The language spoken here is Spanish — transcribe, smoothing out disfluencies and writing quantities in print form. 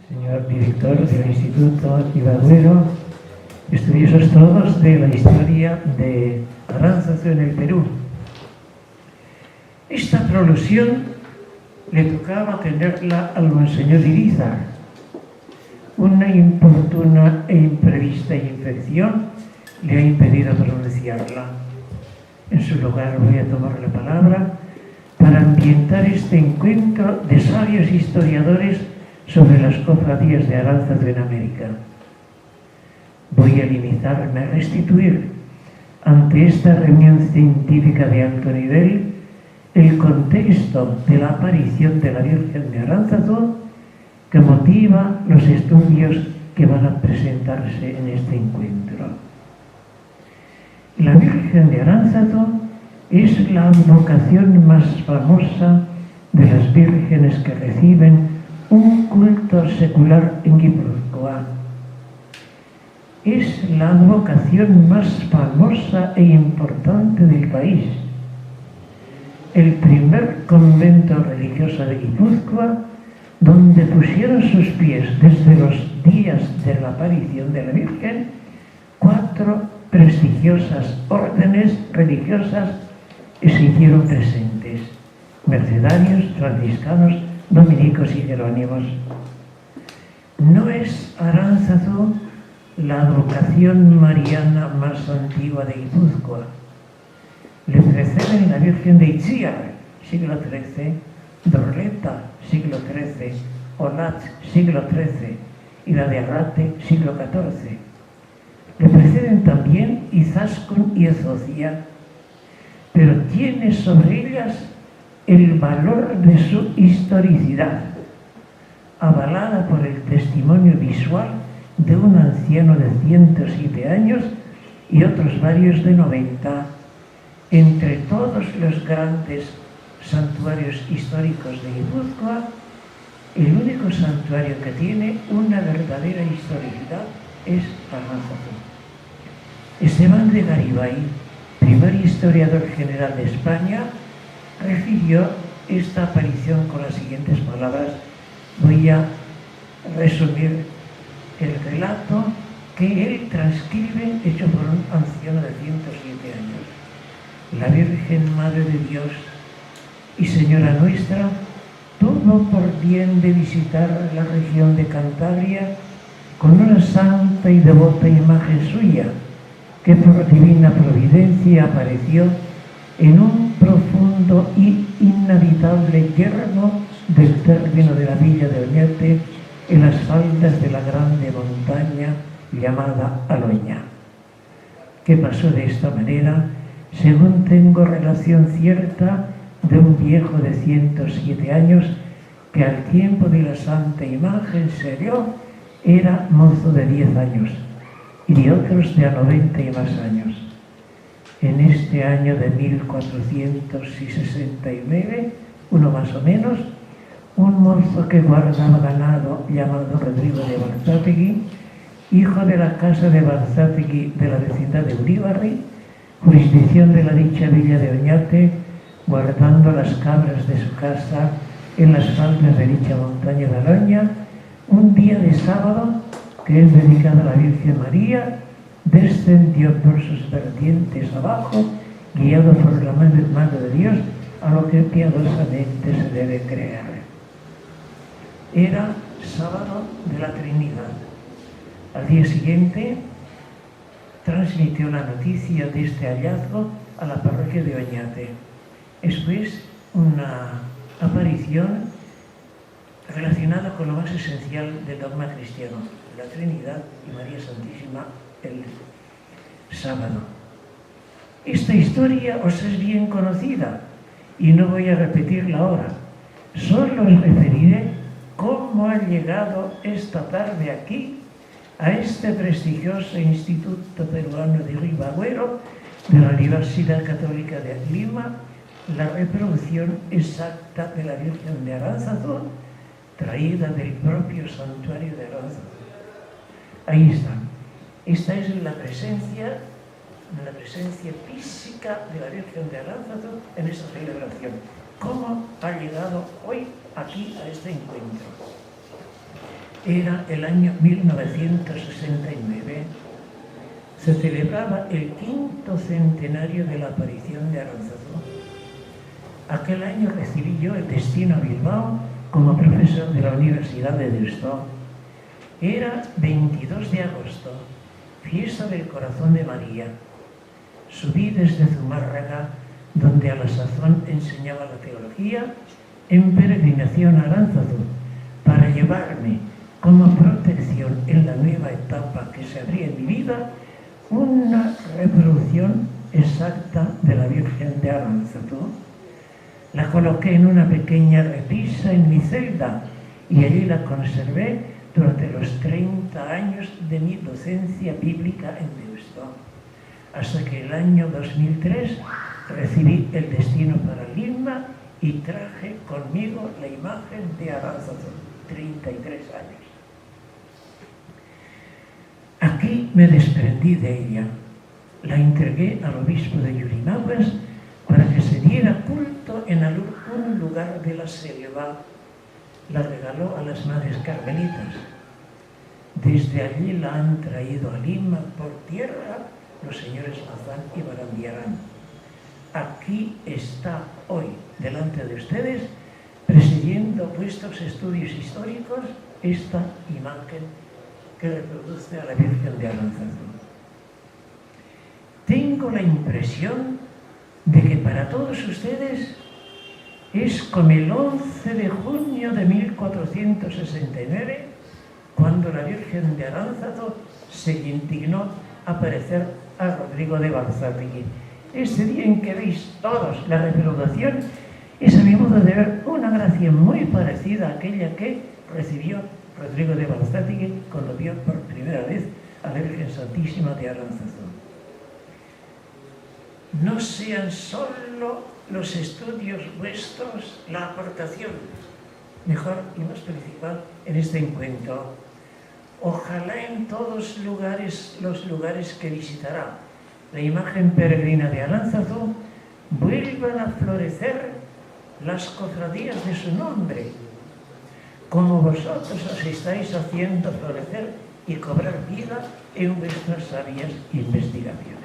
Señor director del Instituto Ibaguero, estudiosos todos de la historia de Aránzazu en el Perú. Esta prolusión le tocaba tenerla al Monseñor Irizar. Una importuna e imprevista infección le ha impedido pronunciarla. En su lugar voy a tomar la palabra para ambientar este encuentro de sabios historiadores sobre las cofradías de Aránzazu en América. Voy a limitarme a restituir ante esta reunión científica de alto nivel el contexto de la aparición de la Virgen de Aránzazu que motiva los estudios que van a presentarse en este encuentro. La Virgen de Aránzazu es la advocación más famosa de las vírgenes que reciben un culto secular en Guipúzcoa. Es la advocación más famosa e importante del país. El primer convento religioso de Guipúzcoa, donde pusieron sus pies desde los días de la aparición de la Virgen 4 prestigiosas órdenes religiosas que se hicieron presentes: mercedarios, franciscanos, dominicos y jerónimos. No es Aránzazu la advocación mariana más antigua de Guipúzcoa. Le preceden la Virgen de Itziar, siglo XIII, Dorleta, siglo XIII, Olatz, siglo XIII, y la de Arrate, siglo XIV. Le preceden también Izaskun y Ezocia, pero tiene sobre ellas el valor de su historicidad, avalada por el testimonio visual de un anciano de 107 años y otros varios de 90. Entre todos los grandes santuarios históricos de Guipúzcoa, el único santuario que tiene una verdadera historicidad es Aránzazu. Esteban de Garibay, primer historiador general de España, refirió esta aparición con las siguientes palabras. Voy a resumir el relato que él transcribe, hecho por un anciano de 107 años. La Virgen Madre de Dios y Señora nuestra tuvo por bien de visitar la región de Cantabria con una santa y devota imagen suya, que por divina providencia apareció en un profundo y inhabitable yermo del término de la villa de Oñate, en las faldas de la grande montaña llamada Aloña. ¿Qué pasó de esta manera? Según tengo relación cierta de un viejo de 107 años que al tiempo de la santa imagen se vio era mozo de 10 años y de otros de a 90 y más años. En este año de 1469, uno más o menos, un mozo que guardaba ganado llamado Rodrigo de Barzátegui, hijo de la casa de Barzátegui de la vecindad de Uríbarri, jurisdicción de la dicha villa de Oñate, guardando las cabras de su casa en las faldas de dicha montaña de Aloña, un día de sábado, que es dedicado a la Virgen María, descendió por sus vertientes abajo, guiado por la mano de Dios, a lo que piadosamente se debe creer. Era sábado de la Trinidad. Al día siguiente transmitió la noticia de este hallazgo a la parroquia de Oñate. Después, una aparición relacionada con lo más esencial del dogma cristiano, la Trinidad y María Santísima el sábado. Esta historia os es bien conocida y no voy a repetirla ahora. Solo os referiré cómo ha llegado esta tarde aquí, a este prestigioso Instituto Peruano de Ibaguero de la Universidad Católica de Lima, la reproducción exacta de la Virgen de Aránzazu, traída del propio santuario de Aránzazu. Ahí está. Esta es la presencia física de la Virgen de Aránzazu en esta celebración. ¿Cómo ha llegado hoy aquí a este encuentro? Era el año 1969. Se celebraba el 5º centenario de la aparición de Aránzazu. Aquel año recibí yo el destino a Bilbao como profesor de la Universidad de Deusto. Era 22 de agosto, fiesta del Corazón de María. Subí desde Zumárraga, donde a la sazón enseñaba la teología, en peregrinación a Aránzazu, para llevarme como protección en la nueva etapa que se abría en mi vida una reproducción exacta de la Virgen de Aránzazu. La coloqué en una pequeña repisa en mi celda y allí la conservé durante los 30 años de mi docencia bíblica en Deusto, hasta que el año 2003 recibí el destino para Lima y traje conmigo la imagen de Aránzazu, 33 años. Aquí me desprendí de ella, la entregué al obispo de Yurimaguas para que se diera culto en algún lugar de la selva. La regaló a las Madres Carmelitas. Desde allí la han traído a Lima por tierra los señores Mazán y Barandiarán. Aquí está hoy, delante de ustedes, presidiendo vuestros estudios históricos, esta imagen que reproduce a la Virgen de Aránzazu. Tengo la impresión de que para todos ustedes es como el 11 de junio de 1469, cuando la Virgen de Aránzazu se indignó aparecer a Rodrigo de Balzátegui. Este día en que veis todos la reproducción es a mi modo de ver una gracia muy parecida a aquella que recibió Rodrigo de Balzátegui cuando vio por primera vez a la Virgen Santísima de Aránzazu. No sean solo los estudios vuestros la aportación, mejor y más principal, en este encuentro. Ojalá en todos los lugares que visitará la imagen peregrina de Aránzazu vuelvan a florecer las cofradías de su nombre, como vosotros os estáis haciendo florecer y cobrar vida en vuestras sabias investigaciones.